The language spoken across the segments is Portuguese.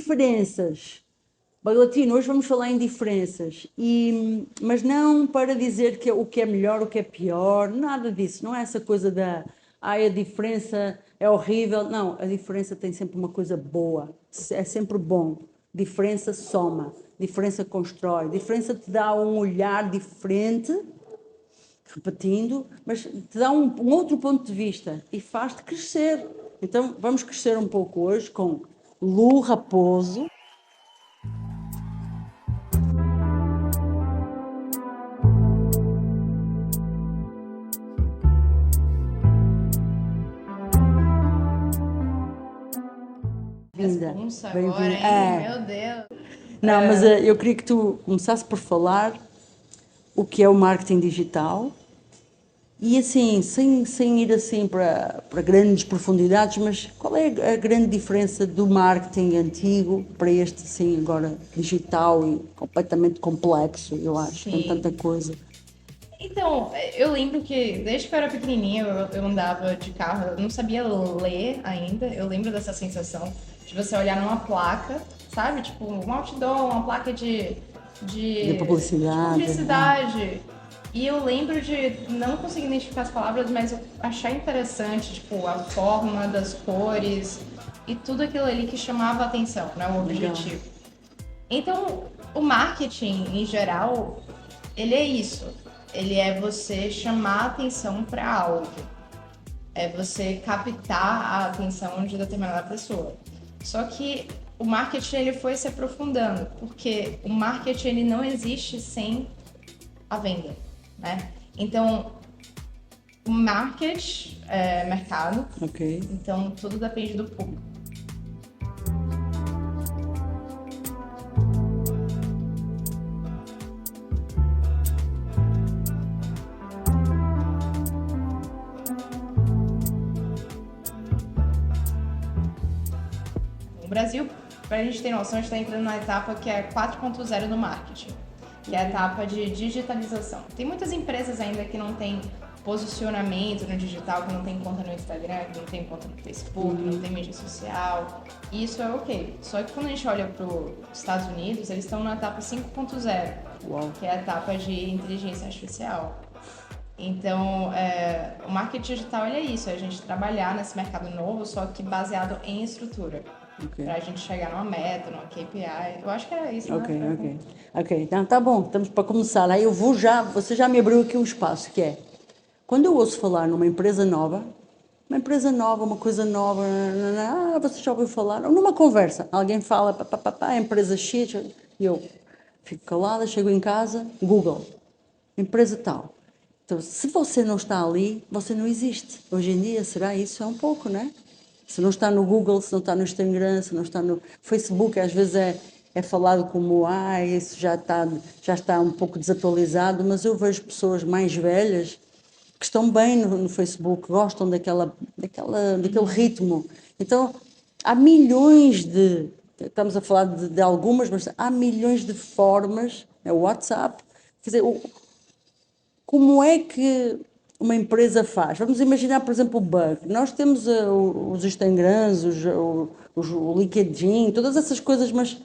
diferenças. Bagalatino, hoje vamos falar em diferenças, mas não para dizer o que é melhor, o que é pior, nada disso, não é essa coisa a diferença é horrível, não, a diferença tem sempre uma coisa boa, é sempre bom, diferença soma, diferença constrói, diferença te dá um olhar diferente, repetindo, mas te dá um outro ponto de vista e faz-te crescer. Então vamos crescer um pouco hoje com Lu Raposo. Vinda. Responsa agora, hein? Meu Deus. Não, mas eu queria que tu começasse por falar o que é o marketing digital e assim, sem ir assim para grandes profundidades, mas qual é a grande diferença do marketing antigo para este assim agora digital e completamente complexo, eu acho, com tanta Sim. coisa. Então, eu lembro que desde que eu era pequenininha eu andava de carro, eu não sabia ler ainda. Eu lembro dessa sensação de você olhar numa placa, sabe? Tipo, um outdoor, uma placa De de publicidade, publicidade. E eu lembro de não conseguir identificar as palavras, mas eu achar interessante, tipo, a forma das cores e tudo aquilo ali que chamava a atenção, né? O legal. objetivo. Então, o marketing, em geral, ele é isso. Ele é você chamar a atenção para algo. É você captar a atenção de determinada pessoa. Só que o marketing ele foi se aprofundando, porque o marketing ele não existe sem a venda, né? Então, o market é mercado, Ok. então tudo depende do público. No Brasil, para a gente ter noção, a gente está entrando na etapa que é 4.0 do marketing, que é a etapa de digitalização. Tem muitas empresas ainda que não têm posicionamento no digital, que não tem conta no Instagram, que não tem conta no Facebook, não tem mídia social. E isso é ok. Só que quando a gente olha para os Estados Unidos, eles estão na etapa 5.0, que é a etapa de inteligência artificial. Então, o marketing digital é isso, é a gente trabalhar nesse mercado novo, só que baseado em estrutura. Ok. Pra gente chegar numa meta, numa KPI. Eu acho que era isso, Ok, né? ok. Ok, então tá bom, estamos para começar. Aí eu vou já, você já me abriu aqui um espaço, que é, quando eu ouço falar numa empresa nova, uma coisa nova, você já ouviu falar? Ou numa conversa, alguém fala, pá, pá, pá, pá, empresa X, e eu fico calada, chego em casa, Google, empresa tal. Então, se você não está ali, você não existe. Hoje em dia, será isso? É um pouco, não é? Se não está no Google, se não está no Instagram, se não está no Facebook, às vezes é falado como, isso já está um pouco desatualizado, mas eu vejo pessoas mais velhas que estão bem no Facebook, gostam daquele ritmo. Então, há milhões estamos a falar de algumas, mas há milhões de formas, é o WhatsApp, quer dizer, como é que uma empresa faz? Vamos imaginar, por exemplo, o Bug. Nós temos os Instagrams, o LinkedIn, todas essas coisas, mas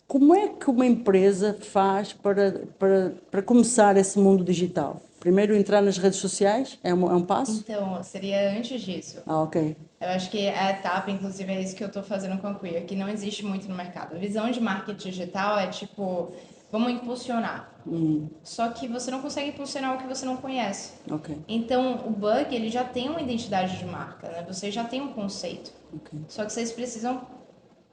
como é que uma empresa faz para começar esse mundo digital? Primeiro entrar nas redes sociais, é um passo? Então, seria antes disso. Ok. Eu acho que a etapa, inclusive, é isso que eu tô fazendo com a Queer, que não existe muito no mercado. A visão de marketing digital é tipo, vamos impulsionar. Só que você não consegue impulsionar o que você não conhece. Ok. Então, o Bug, ele já tem uma identidade de marca, né? Você já tem um conceito. Ok. Só que vocês precisam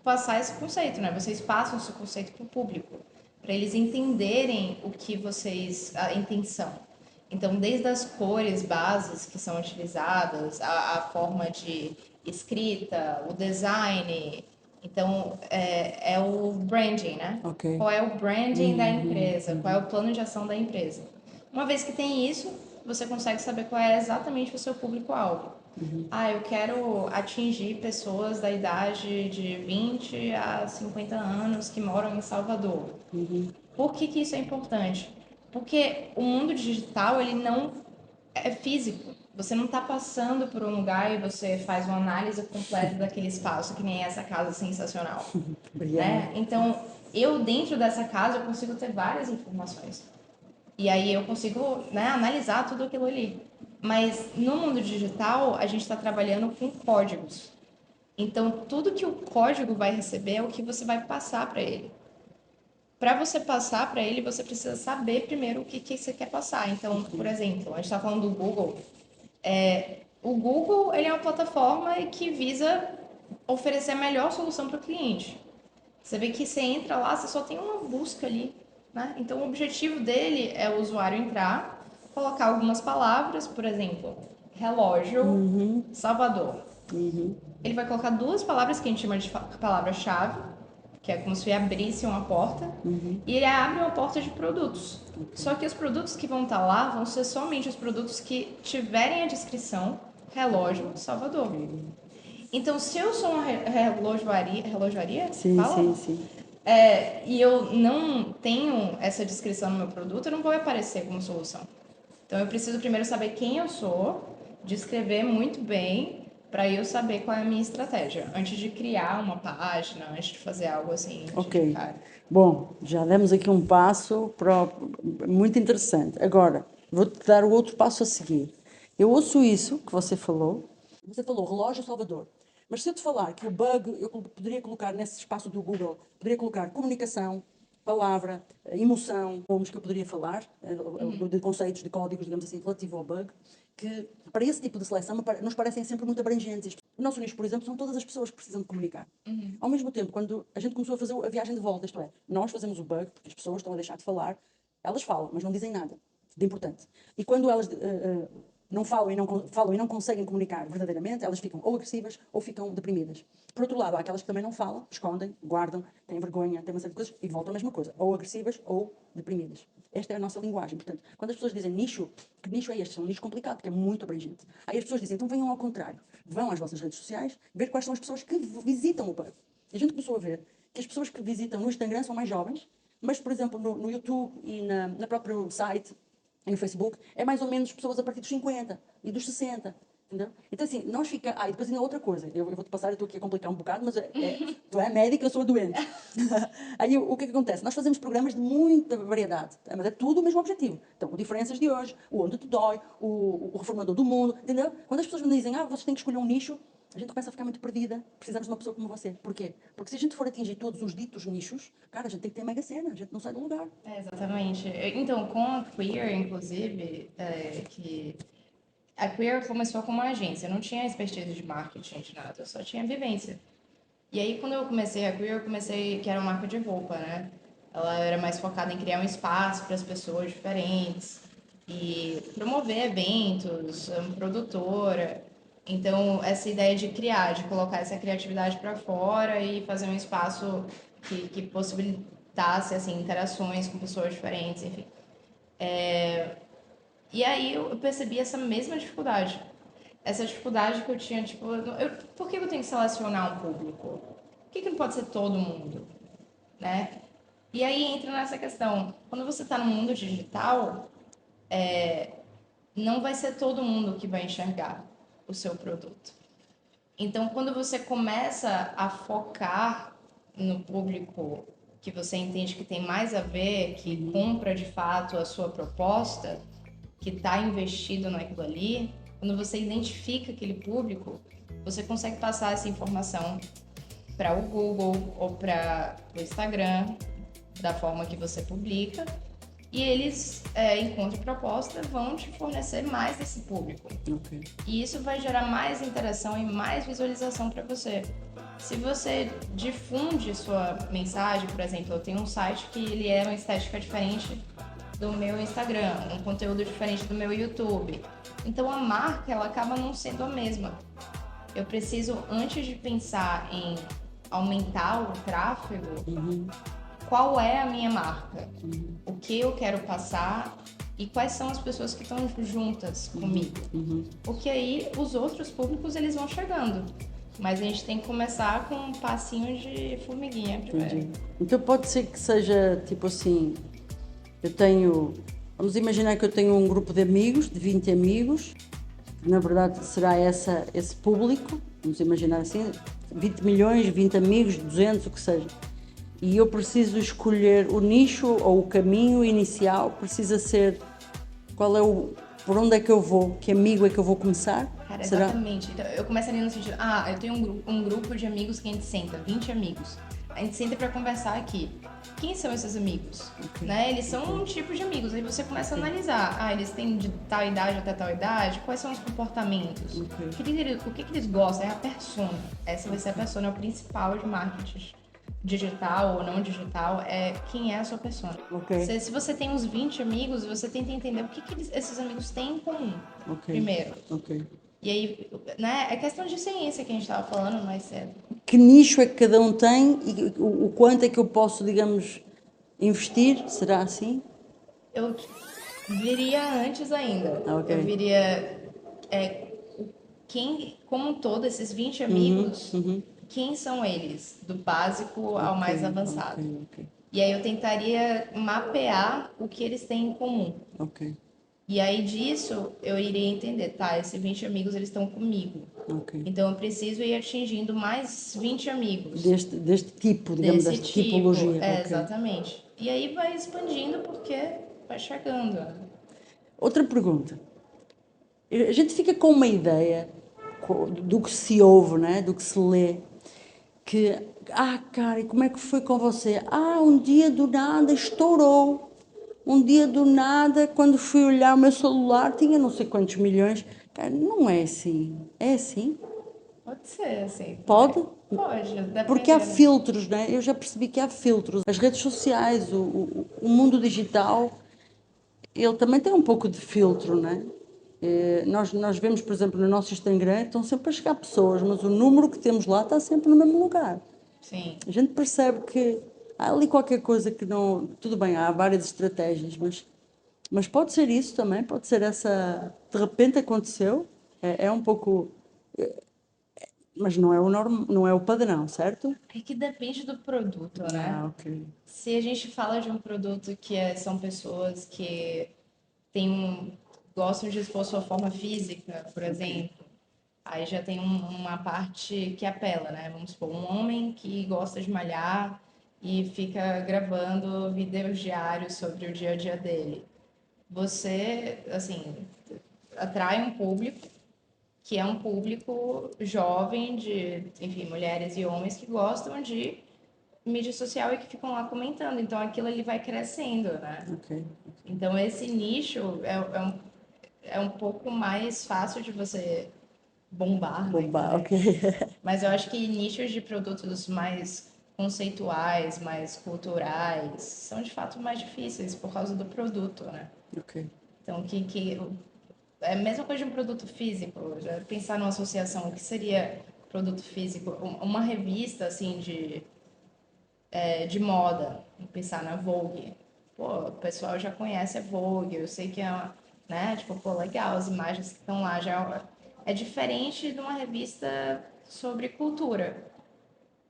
passar esse conceito, né? Vocês passam esse conceito para o público, para eles entenderem o que vocês, a intenção. Então, desde as cores bases que são utilizadas, a forma de escrita, o design, então é o branding, né? Ok. Qual é o branding da empresa? Qual é o plano de ação da empresa? Uma vez que tem isso, você consegue saber qual é exatamente o seu público-alvo. Eu quero atingir pessoas da idade de 20 a 50 anos que moram em Salvador. Por que isso é importante? Porque o mundo digital, ele não é físico. você não está passando por um lugar e você faz uma análise completa daquele espaço, que nem essa casa sensacional, né? Então, eu dentro dessa casa eu consigo ter várias informações. E aí eu consigo, né, analisar tudo aquilo ali. Mas no mundo digital, a gente está trabalhando com códigos. Então, tudo que o código vai receber é o que você vai passar para ele. Para você passar para ele, você precisa saber primeiro o que você quer passar. Então, por exemplo, a gente está falando do Google. O Google ele é uma plataforma que visa oferecer a melhor solução para o cliente. Você vê que você entra lá, você só tem uma busca ali, né? Então, o objetivo dele é o usuário entrar, colocar algumas palavras, por exemplo, relógio, Salvador. Ele vai colocar duas palavras que a gente chama de palavra-chave, que é como se abrisse uma porta, e ele abre uma porta de produtos. Só que os produtos que vão estar lá vão ser somente os produtos que tiverem a descrição relógio Salvador. Então, se eu sou uma relojoaria, Sim, fala? sim. E eu não tenho essa descrição no meu produto, eu não vou aparecer como solução. Então, eu preciso primeiro saber quem eu sou, descrever muito bem, para eu saber qual é a minha estratégia, antes de criar uma página, antes de fazer algo assim. Ok. Bom, já demos aqui um passo muito interessante. Agora, vou-te dar o outro passo a seguir. Eu ouço isso que você falou. Você falou relógio Salvador. Mas se eu te falar que o bug, eu poderia colocar nesse espaço do Google, poderia colocar comunicação, palavra, emoção, nomes que eu poderia falar, de conceitos, de códigos, digamos assim, relativo ao bug, que para esse tipo de seleção nos parecem sempre muito abrangentes. O nosso nicho, por exemplo, são todas as pessoas que precisam de comunicar. Ao mesmo tempo, quando a gente começou a fazer a viagem de volta, isto é, nós fazemos o bug, porque as pessoas estão a deixar de falar, elas falam, mas não dizem nada de importante. E quando elas não falam e não conseguem comunicar verdadeiramente, elas ficam ou agressivas ou ficam deprimidas. Por outro lado, há aquelas que também não falam, escondem, guardam, têm vergonha, têm uma série de coisas e voltam a mesma coisa, ou agressivas ou deprimidas. Esta é a nossa linguagem. Portanto, quando as pessoas dizem nicho, que nicho é este? É um nicho complicado, porque é muito abrangente. Aí as pessoas dizem, então venham ao contrário. Vão às vossas redes sociais ver quais são as pessoas que visitam o pub. E a gente começou a ver que as pessoas que visitam no Instagram são mais jovens, mas, por exemplo, no YouTube e na próprio site, e no Facebook, é mais ou menos pessoas a partir dos 50 e dos 60. Entendeu? Então, assim, nós ficamos. E depois ainda outra coisa. Eu vou-te passar, eu estou aqui a complicar um bocado, mas tu é médica, eu sou a doente. Aí o que é que acontece? Nós fazemos programas de muita variedade, mas é tudo o mesmo objetivo. Então, o Diferenças de hoje, o Onde Te Dói, o Reformador do Mundo, entendeu? Quando as pessoas me dizem, vocês têm que escolher um nicho, a gente começa a ficar muito perdida. Precisamos de uma pessoa como você. Porquê? Porque se a gente for atingir todos os ditos nichos, cara, a gente tem que ter mega cena, a gente não sai do lugar. Exatamente. Então, com a Queer, inclusive, que a Queer começou como uma agência, eu não tinha expertise de marketing, de nada, eu só tinha vivência. E aí, quando eu comecei a Queer, eu comecei, que era uma marca de roupa, né? Ela era mais focada em criar um espaço para as pessoas diferentes e promover eventos, produtora. Então, essa ideia de criar, de colocar essa criatividade para fora e fazer um espaço que possibilitasse, assim, interações com pessoas diferentes, enfim. E aí eu percebi essa mesma dificuldade. Essa dificuldade que eu tinha, tipo, por que eu tenho que selecionar um público? Por que não pode ser todo mundo? Né? E aí entra nessa questão. Quando você está no mundo digital, não vai ser todo mundo que vai enxergar o seu produto. Então, quando você começa a focar no público que você entende que tem mais a ver, que compra de fato a sua proposta, que está investido naquilo ali, quando você identifica aquele público, você consegue passar essa informação para o Google ou para o Instagram, da forma que você publica, e eles, encontram proposta, vão te fornecer mais desse público. Okay. E isso vai gerar mais interação e mais visualização para você. Se você difunde sua mensagem, por exemplo, eu tenho um site que ele é uma estética diferente do meu Instagram, um conteúdo diferente do meu YouTube. Então a marca, ela acaba não sendo a mesma. Eu preciso, antes de pensar em aumentar o tráfego, qual é a minha marca? O que eu quero passar e quais são as pessoas que estão juntas comigo? Porque aí os outros públicos, eles vão chegando. Mas a gente tem que começar com um passinho de formiguinha primeiro. Então pode ser que seja tipo assim, vamos imaginar que eu tenho um grupo de amigos, de 20 amigos, na verdade, será esse público, vamos imaginar assim, 20 milhões, 20 amigos, 200, o que seja. E eu preciso escolher o nicho ou o caminho inicial, precisa ser por onde é que eu vou, que amigo é que eu vou começar? Cara, Será? exatamente. Então, eu começaria no sentido, eu tenho um grupo de amigos que a gente senta, 20 amigos. A gente senta pra conversar aqui. Quem são esses amigos? Né? Eles são um tipo de amigos. Aí você começa a analisar. Eles têm de tal idade até tal idade. Quais são os comportamentos? O que eles gostam? É a persona. Essa vai ser a persona, é o principal de marketing. Digital ou não digital, é quem é a sua persona. Se você tem uns 20 amigos, você tenta entender o que esses amigos têm em comum, primeiro. E aí, né, é questão de ciência que a gente estava falando mais cedo. Que nicho é que cada um tem e o quanto é que eu posso, digamos, investir? Será assim? Eu viria antes ainda. Ok. Eu viria quem, como um todo, esses 20 amigos, quem são eles? Do básico ao mais avançado. E aí eu tentaria mapear o que eles têm em comum. E aí disso eu iria entender, tá, esses 20 amigos eles estão comigo. Então eu preciso ir atingindo mais 20 amigos. Deste tipo, digamos, desta tipologia. Exatamente. E aí vai expandindo porque vai chegando. Outra pergunta. A gente fica com uma ideia do que se ouve, né? Do que se lê, que, cara, e como é que foi com você? Um dia do nada estourou. Um dia do nada, quando fui olhar o meu celular, tinha não sei quantos milhões. Cara, não é assim. É assim? Pode ser, assim. Pode? Pode, porque há filtros, né? Eu já percebi que há filtros. As redes sociais, o mundo digital, ele também tem um pouco de filtro, né? Nós vemos, por exemplo, no nosso Instagram, estão sempre a chegar pessoas, mas o número que temos lá está sempre no mesmo lugar. Sim. A gente percebe que há ali qualquer coisa que não... Tudo bem, há várias estratégias, mas pode ser isso também, pode ser essa... De repente aconteceu, é um pouco... Mas não é não é o padrão, certo? É que depende do produto, né? Ok. Se a gente fala de um produto que são pessoas que gostam de expor sua forma física, por exemplo, aí já tem uma parte que apela, né? Vamos supor, um homem que gosta de malhar e fica gravando vídeos diários sobre o dia a dia dele. Você, assim, atrai um público que é um público jovem de, enfim, mulheres e homens que gostam de mídia social e que ficam lá comentando. Então aquilo ali vai crescendo, né? Então esse nicho é um pouco mais fácil de você bombar, né? Mas eu acho que nichos de produtos mais conceituais, mais culturais, são de fato mais difíceis por causa do produto, né? Então é a mesma coisa de um produto físico. Já pensar numa associação, o que seria produto físico? Uma revista, assim, de moda. Pensar na Vogue. Pô, o pessoal já conhece a Vogue. Eu sei que né? Tipo, pô, legal, as imagens que estão lá já... É diferente de uma revista sobre cultura.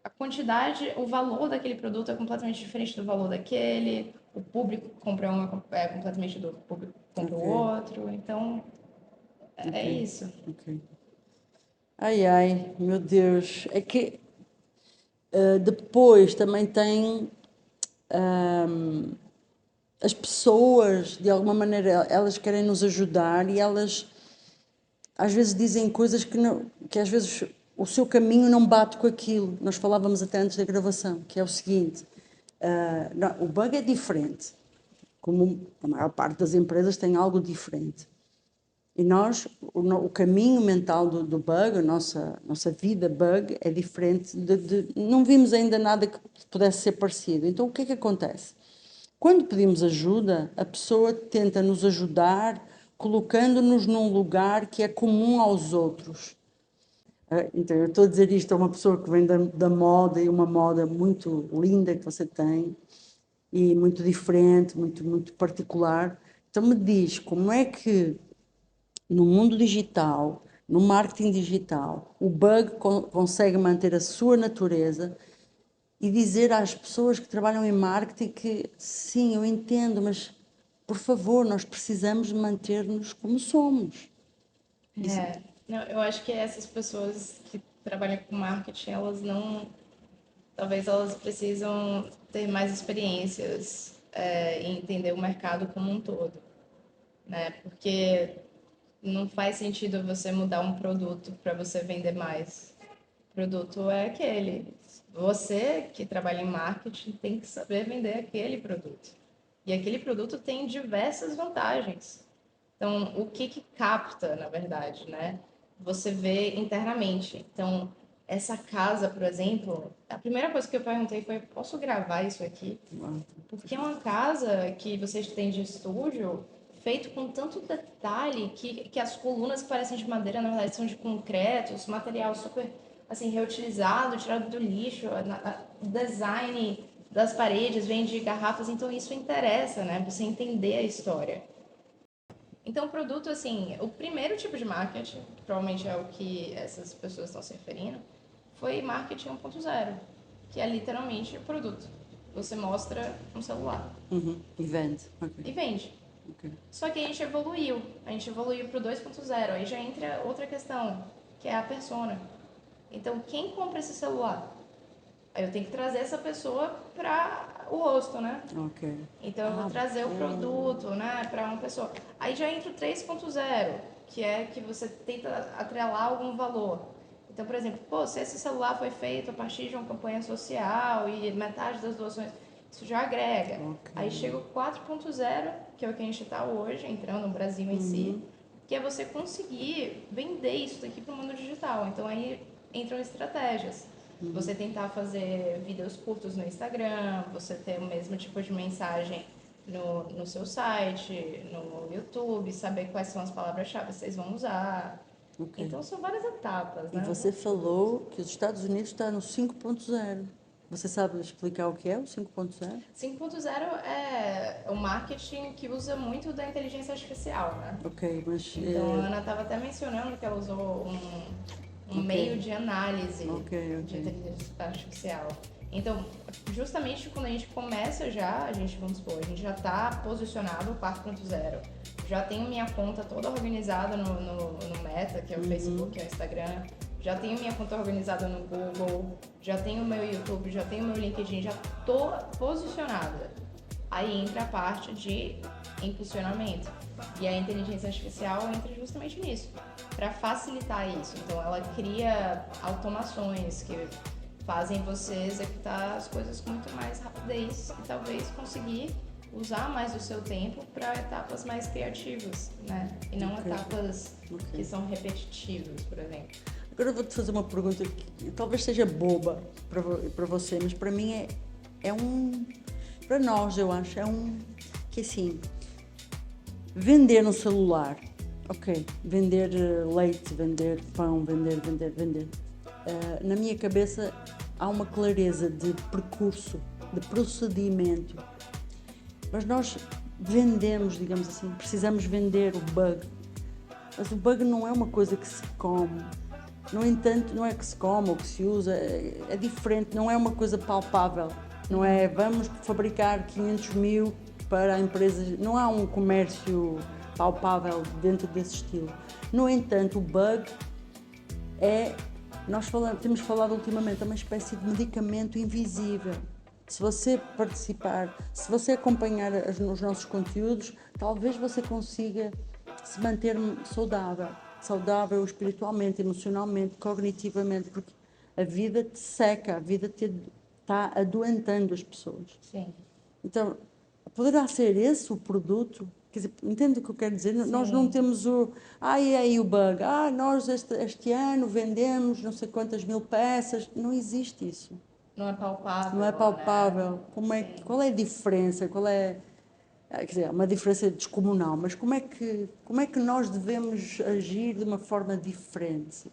A quantidade, o valor daquele produto é completamente diferente do valor daquele. O público que compra um é completamente do público que compra o outro. Então... É isso. Ai, meu Deus. É que depois também tem as pessoas, de alguma maneira, elas querem nos ajudar e elas às vezes dizem coisas que às vezes o seu caminho não bate com aquilo. Nós falávamos até antes da gravação, que é o seguinte, o bug é diferente, como a maior parte das empresas tem algo diferente. E nós, o caminho mental do bug, a nossa vida bug é diferente, não vimos ainda nada que pudesse ser parecido. Então o que é que acontece? Quando pedimos ajuda, a pessoa tenta nos ajudar colocando-nos num lugar que é comum aos outros. Então, eu estou a dizer isto a uma pessoa que vem da moda, e uma moda muito linda que você tem, e muito diferente, muito particular. Então, me diz, como é que no mundo digital, no marketing digital, o bug consegue manter a sua natureza e dizer às pessoas que trabalham em marketing que, sim, eu entendo, mas, por favor, nós precisamos manter-nos como somos. Não, eu acho que essas pessoas que trabalham com marketing, elas não. Talvez elas precisam ter mais experiências e entender o mercado como um todo, né? Porque não faz sentido você mudar um produto para você vender mais. O produto é aquele. Você que trabalha em marketing tem que saber vender aquele produto. E aquele produto tem diversas vantagens. Então, o que capta, na verdade, né? Você vê internamente. Então, essa casa, por exemplo, a primeira coisa que eu perguntei foi: posso gravar isso aqui? Porque é uma casa que vocês têm de estúdio feito com tanto detalhe que as colunas que parecem de madeira, na verdade, são de concreto, esse material super assim reutilizado, tirado do lixo, o design das paredes vem de garrafas, então isso interessa, né? Você entender a história. Então, o produto, assim, o primeiro tipo de marketing, que provavelmente é o que essas pessoas estão se referindo, foi marketing 1.0, que é literalmente o produto. Você mostra um celular. E vende. Ok. E vende. Ok. Só que a gente evoluiu para o 2.0, aí já entra outra questão, que é a persona. Então, quem compra esse celular? Aí eu tenho que trazer essa pessoa para o rosto, né? Ok. Então eu vou trazer o produto, né, para uma pessoa. Aí já entra o 3.0, que é que você tenta atrelar algum valor. Então, por exemplo, pô, se esse celular foi feito a partir de uma campanha social e metade das doações, isso já agrega. Ok. Aí chega o 4.0, que é o que a gente está hoje, entrando no Brasil em si, que é você conseguir vender isso daqui para o mundo digital. Então aí entram estratégias. Você tentar fazer vídeos curtos no Instagram, você ter o mesmo tipo de mensagem no seu site, no YouTube, saber quais são as palavras-chave que vocês vão usar. Ok. Então são várias etapas, E né? você falou que os Estados Unidos está no 5.0. Você sabe explicar o que é o 5.0? 5.0 é o marketing que usa muito da inteligência artificial, né? Ok, mas... Então a Ana estava até mencionando que ela usou um meio de análise de inteligência artificial. Então, justamente quando a gente começa já, vamos supor, a gente já está posicionado 4.0, já tenho minha conta toda organizada no Meta, que é o Facebook, que é o Instagram, já tenho minha conta organizada no Google, já tenho o meu YouTube, já tenho o meu LinkedIn, já tô posicionada. Aí entra a parte de impulsionamento. E a inteligência artificial entra justamente nisso, para facilitar isso. Então, ela cria automações que fazem você executar as coisas com muito mais rapidez e talvez conseguir usar mais do seu tempo para etapas mais criativas, né? E não etapas que são repetitivas, por exemplo. Agora eu vou-te fazer uma pergunta que talvez seja boba para você, mas para mim é um... Para nós, eu acho, é um... Que assim... Vender no celular, ok, vender leite, vender pão, vender. Na minha cabeça há uma clareza de percurso, de procedimento, mas nós vendemos, digamos assim, precisamos vender o bug, mas o bug não é uma coisa que se come, no entanto, não é que se come ou que se usa, é diferente, não é uma coisa palpável, não é vamos fabricar 500 mil para a empresa, não há um comércio palpável dentro desse estilo. No entanto, o bug é, temos falado ultimamente, é uma espécie de medicamento invisível. Se você participar, se você acompanhar os nossos conteúdos, talvez você consiga se manter saudável espiritualmente, emocionalmente, cognitivamente, porque a vida te seca, a vida te está adoentando as pessoas. Sim. Então, poderá ser esse o produto? Quer dizer, entende o que eu quero dizer? Sim. Nós não temos o... e aí o bug? Nós este ano vendemos não sei quantas mil peças. Não existe isso. Não é palpável. Não é palpável. Né? Qual é a diferença? Quer dizer, é uma diferença descomunal, mas como é que nós devemos agir de uma forma diferente?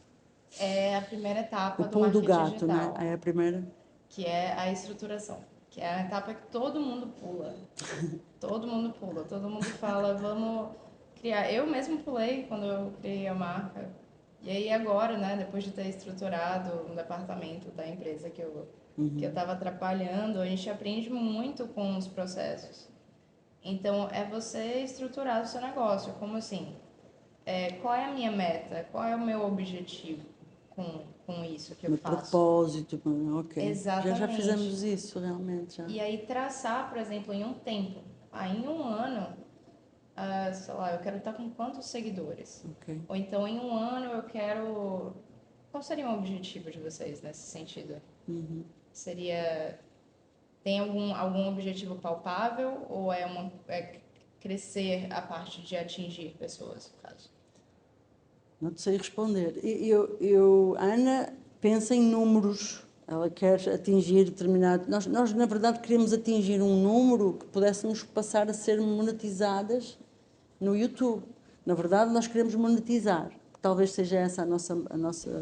É a primeira etapa O do pulo do marketing gato, digital, né? É a primeira. que é a estruturação, que é a etapa que todo mundo pula. Todo mundo pula, todo mundo fala, vamos criar. Eu mesmo pulei quando eu criei a marca. E aí agora, né, depois de ter estruturado um departamento da empresa que eu estava atrapalhando, a gente aprende muito com os processos. Então, é você estruturar o seu negócio. Como assim? qual é a minha meta? Qual é o meu objetivo com isso que eu No faço? propósito, ok. Já Exatamente. fizemos isso, realmente. Já. E aí traçar, por exemplo, em um tempo. Em um ano, sei lá, eu quero estar com quantos seguidores? Ok. Ou então em um ano eu quero... Qual seria o objetivo de vocês nesse sentido? Seria... Tem algum objetivo palpável ou é crescer a parte de atingir pessoas, no caso? Não te sei responder. A Ana pensa em números. Ela quer atingir determinado... Nós, na verdade, queremos atingir um número que pudéssemos passar a ser monetizadas no YouTube. Na verdade, nós queremos monetizar. Talvez seja essa a nossa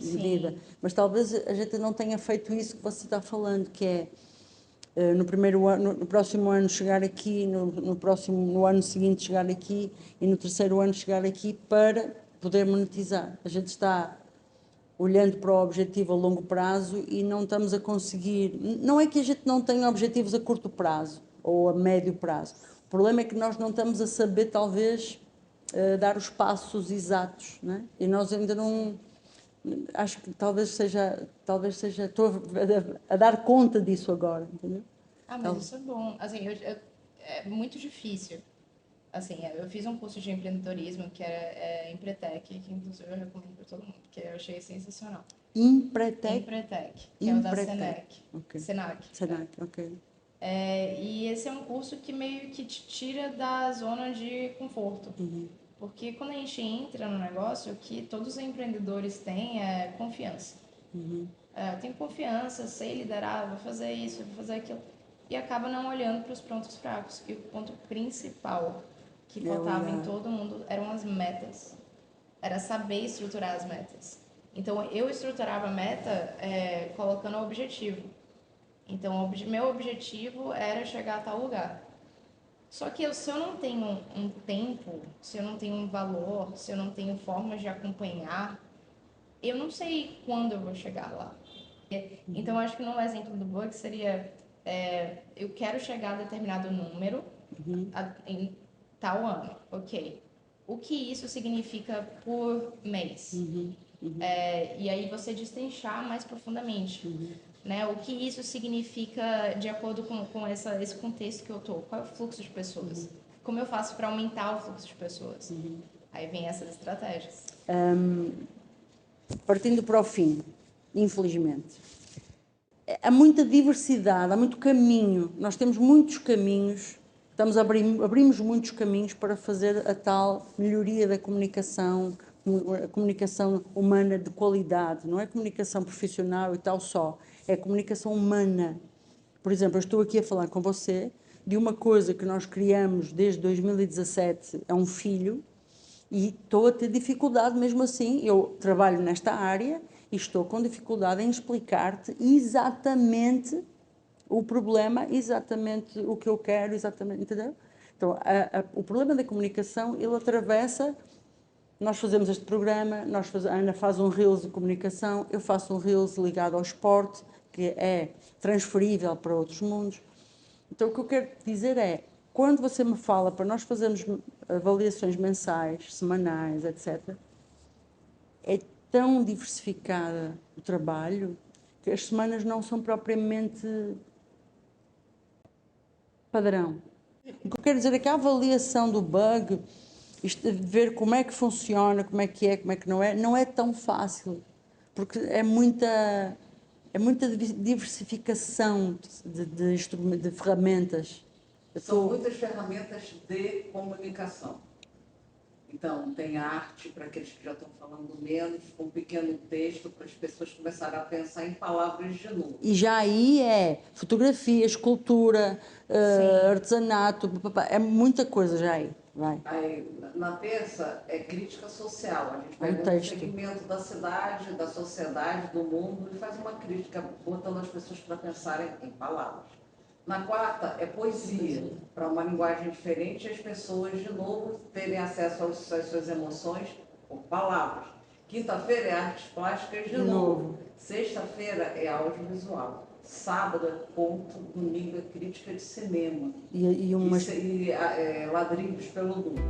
medida. Mas talvez a gente não tenha feito isso que você está falando, que é no próximo ano chegar aqui, no ano seguinte chegar aqui e no terceiro ano chegar aqui para poder monetizar. A gente está olhando para o objetivo a longo prazo e não estamos a conseguir. Não é que a gente não tenha objetivos a curto prazo ou a médio prazo. O problema é que nós não estamos a saber, talvez, dar os passos exatos, né? E nós ainda não... Acho que talvez seja, estou a dar conta disso agora, entendeu? Mas isso é bom. Assim, é muito difícil. Assim, eu fiz um curso de empreendedorismo que era Empretec, que inclusive eu recomendo para todo mundo, que eu achei sensacional. Empretec, que é o da Senac. Okay. Senac. Ok. E esse é um curso que meio que te tira da zona de conforto. Porque quando a gente entra no negócio, o que todos os empreendedores têm é confiança. Tenho confiança, sei liderar, vou fazer isso, vou fazer aquilo. E acaba não olhando para os pontos fracos. E o ponto principal que faltava em todo mundo eram as metas. Era saber estruturar as metas. Então, eu estruturava a meta colocando o objetivo. Então, meu objetivo era chegar a tal lugar. Só que se eu não tenho um tempo, se eu não tenho um valor, se eu não tenho formas de acompanhar, eu não sei quando eu vou chegar lá. Então, acho que no exemplo do bug seria... eu quero chegar a determinado número em tal ano, ok. O que isso significa por mês? E aí você destrinchar mais profundamente. Né? O que isso significa de acordo com esse contexto que eu estou? Qual é o fluxo de pessoas? Como eu faço para aumentar o fluxo de pessoas? Aí vem essas estratégias. Partindo para o fim, infelizmente. Há muita diversidade, há muito caminho. Nós temos muitos caminhos, abrimos muitos caminhos para fazer a tal melhoria da comunicação, a comunicação humana de qualidade. Não é comunicação profissional e tal só, é comunicação humana. Por exemplo, eu estou aqui a falar com você de uma coisa que nós criamos desde 2017, é um filho, e estou a ter dificuldade mesmo assim. Eu trabalho nesta área e estou com dificuldade em explicar-te exatamente o problema, exatamente o que eu quero, exatamente, entendeu? Então, o problema da comunicação, ele atravessa... Nós fazemos este programa, a Ana faz um Reels de comunicação, eu faço um Reels ligado ao esporte, que é transferível para outros mundos. Então, o que eu quero dizer é, quando você me fala para nós fazermos avaliações mensais, semanais, etc., é tão diversificada o trabalho que as semanas não são propriamente padrão. O que eu quero dizer é que a avaliação do bug, isto de ver como é que funciona, como é que não é tão fácil, porque é muita diversificação de ferramentas. São muitas ferramentas de comunicação. Então, tem arte para aqueles que já estão falando menos, um pequeno texto para as pessoas começarem a pensar em palavras de novo. E já aí é fotografia, escultura, artesanato, é muita coisa já aí. Vai. Aí, na terça, é crítica social. A gente pega um segmento da cidade, da sociedade, do mundo e faz uma crítica, botando as pessoas para pensarem em palavras. Na quarta, é poesia, para uma linguagem diferente e as pessoas, de novo, terem acesso às suas emoções por palavras. Quinta-feira é artes plásticas, de novo. Sexta-feira é audiovisual. Sábado é ponto, domingo é crítica de cinema. E ladrilhos pelo mundo.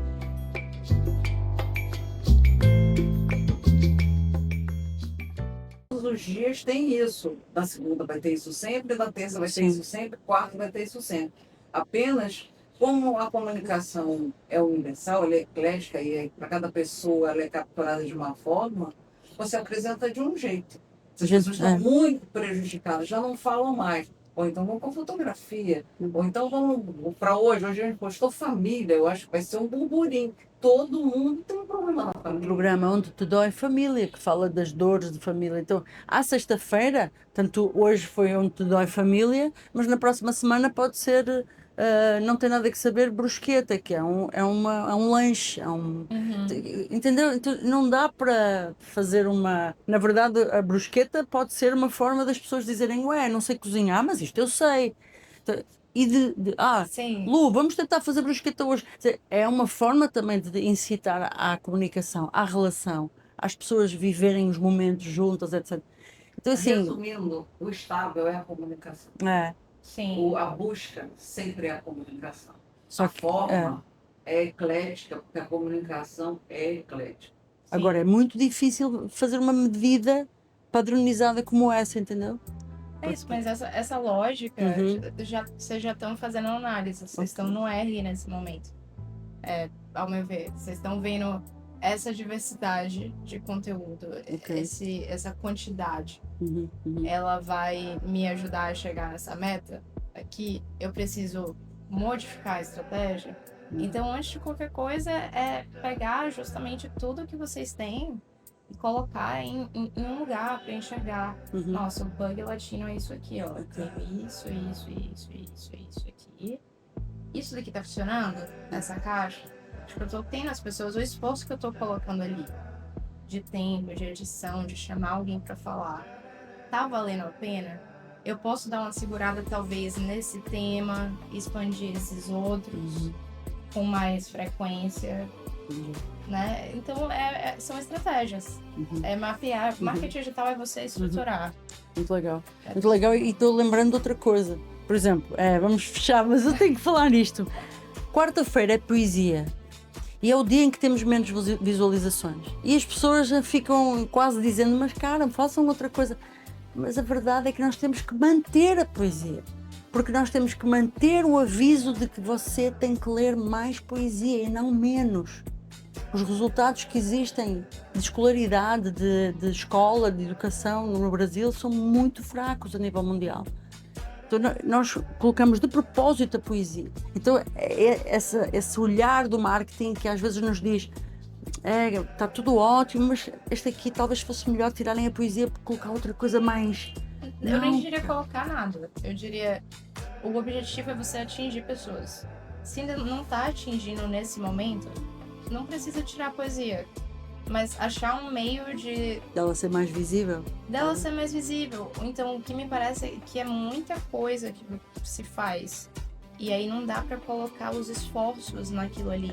os dias tem isso. Na segunda vai ter isso sempre, na terça vai ter Sim. isso sempre, quarta vai ter isso sempre. Apenas, como a comunicação é universal, ela é eclética e para cada pessoa ela é capturada de uma forma, você apresenta de um jeito. Se as pessoas estão muito prejudicadas, já não falam mais. Ou então vão com fotografia. Ou então vão para hoje a gente postou família. Eu acho que vai ser um burburinho. Todo mundo tem um problema na Um família. programa Onde Te Dói Família, que fala das dores de família. Então, à sexta-feira, tanto hoje foi Onde Te Dói Família, mas na próxima semana pode ser Não Tem Nada Que Saber Brusqueta, que é um lanche. Entendeu? Então, não dá para fazer uma. Na verdade, a brusqueta pode ser uma forma das pessoas dizerem: Ué, não sei cozinhar, mas isto eu sei. Então, e Sim. Lu, vamos tentar fazer brusqueta hoje. Quer dizer, é uma forma também de incitar à comunicação, à relação, às pessoas viverem os momentos juntas, etc. Então, assim, Resumindo, o estável é a comunicação. Sim. A busca sempre é a comunicação. Só A que, forma é eclética, porque a comunicação é eclética. agora é muito difícil fazer uma medida padronizada como essa, entendeu? É isso, mas essa lógica, vocês já estão fazendo análise, vocês estão no R nesse momento. Ao meu ver, vocês estão vendo essa diversidade de conteúdo, essa quantidade. Ela vai me ajudar a chegar nessa meta aqui. Eu preciso modificar a estratégia. Então, antes de qualquer coisa, é pegar justamente tudo que vocês têm e colocar em um lugar para enxergar. Nossa, o bug latino é isso aqui, ó. Tem isso aqui. Isso daqui tá funcionando? Essa caixa? Acho que eu tô tendo as pessoas, o esforço que eu tô colocando ali, de tempo, de edição, de chamar alguém para falar, tá valendo a pena? Eu posso dar uma segurada talvez nesse tema, expandir esses outros com mais frequência, né? Então são estratégias. É mapear. Marketing digital é você estruturar. Muito legal. Muito legal, e estou lembrando de outra coisa. Por exemplo, vamos fechar, mas eu tenho que falar nisto. Quarta-feira é poesia. E é o dia em que temos menos visualizações. E as pessoas já ficam quase dizendo: mas cara, façam outra coisa. Mas a verdade é que nós temos que manter a poesia. Porque nós temos que manter o aviso de que você tem que ler mais poesia e não menos. Os resultados que existem de escolaridade, de escola, de educação no Brasil são muito fracos a nível mundial. Então, nós colocamos de propósito a poesia. Então, esse olhar do marketing que às vezes nos diz: está tudo ótimo, mas este aqui talvez fosse melhor tirarem a poesia para colocar outra coisa mais. Eu nem diria colocar nada. Eu diria, o objetivo é você atingir pessoas. Se ainda não está atingindo nesse momento, não precisa tirar a poesia. Mas achar um meio de... dela ser mais visível? Dela ser mais visível. Então, o que me parece é que é muita coisa que se faz. E aí não dá para colocar os esforços naquilo ali.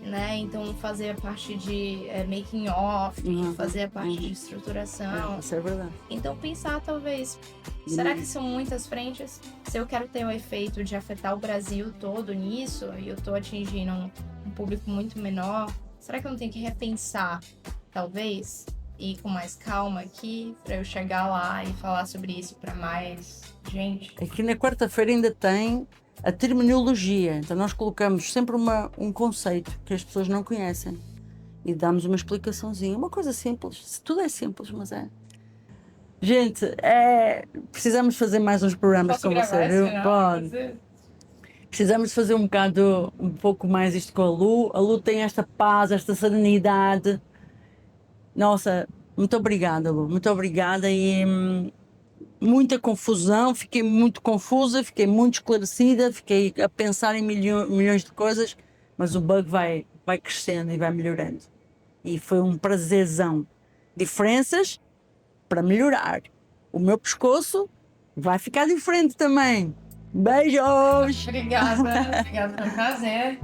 Né? Então, fazer a parte de making off, fazer a parte de estruturação. Isso é verdade. Então, pensar talvez, será que são muitas frentes? Se eu quero ter o efeito de afetar o Brasil todo nisso, e eu tô atingindo um público muito menor, será que eu não tenho que repensar, talvez, e ir com mais calma aqui, para eu chegar lá e falar sobre isso para mais gente? Aqui na quarta-feira ainda tem a terminologia. Então nós colocamos sempre um conceito que as pessoas não conhecem e damos uma explicaçãozinha, uma coisa simples. Tudo é simples, mas é. Gente, precisamos fazer mais uns programas com você, viu? Pode. Precisamos fazer um pouco mais isto com a Lu. A Lu tem esta paz, esta serenidade. Nossa, muito obrigada, Lu. Muito obrigada e muita confusão. Fiquei muito confusa, fiquei muito esclarecida, fiquei a pensar em milhões de coisas, mas o bug vai crescendo e vai melhorando. E foi um prazerzão. Diferenças para melhorar. O meu pescoço vai ficar diferente também. Beijos! Obrigada, foi um prazer.